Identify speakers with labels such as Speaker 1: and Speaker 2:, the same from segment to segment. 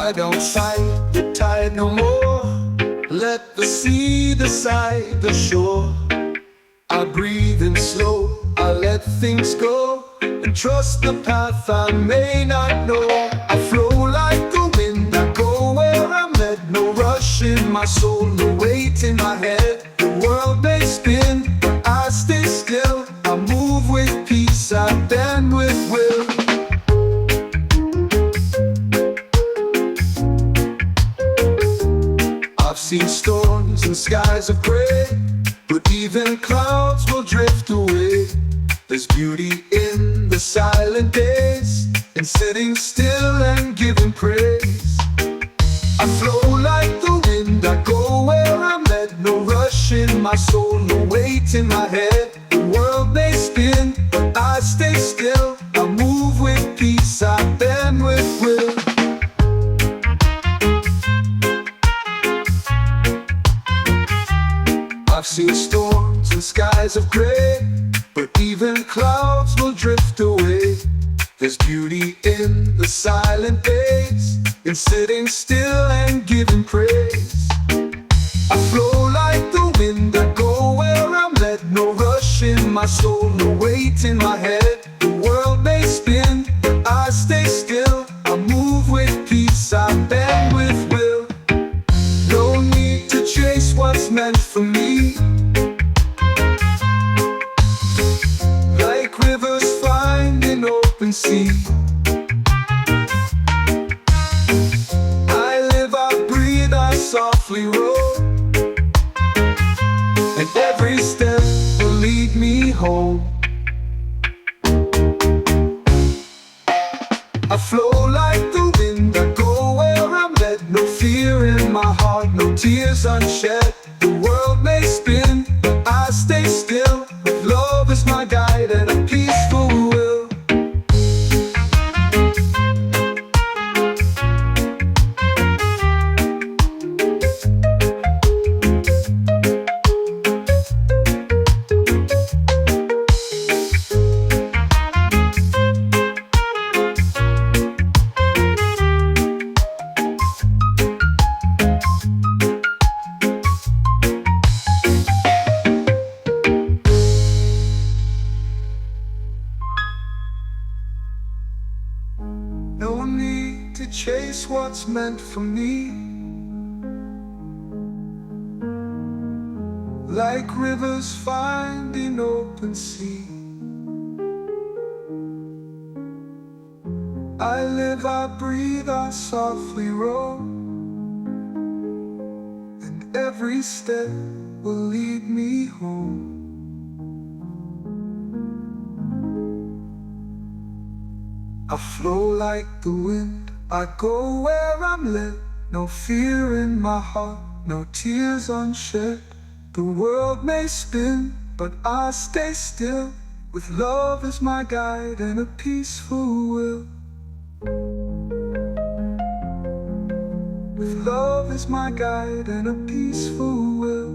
Speaker 1: I don't fight the tide no more. Let the sea decide the shore. I breathe in slow, I let things go, and trust the path I may not know. I flow like the wind, I go where I'm led. No rush in my soul, no weight in my head. The world may spin, but I stay still. I move with peace, I bend with will. I've seen storms and skies of gray, but even clouds will drift away. There's beauty in the silent days, in sitting still and giving praise. I flow like the wind, I go where I'm led. No rush in my soul, no weight in my head. The world may spin, but I stay still. I move with peace, I bend with will. I've seen storms and skies of gray, but even clouds will drift away. There's beauty in the silent days, in sitting still and giving praise. I flow like the wind, I go where I'm led. No rush in my soul, no weight in my head. The world may spin, but I stay still. I move with peace, I bend with will. No need to chase what's meant for me. Like rivers find an open sea, I live, I breathe, I softly roll, and every step will lead me home. I flow like the wind, I go where I'm led. No fear in my heart, no tears unshed. The world may spin, but I stay still. Love is my guide and a peaceful will. No need to chase what's meant for me. Like rivers find an open sea, I live, I breathe, I softly roll, and every step will lead me home. I flow like the wind, I go where I'm led. No fear in my heart, no tears unshed. The world may spin, but I stay still. With love as my guide and a peaceful will. With love as my guide and a peaceful will.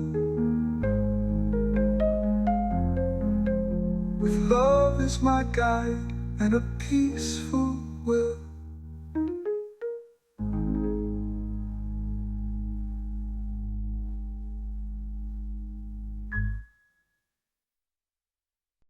Speaker 1: With love as my guide and a peaceful will.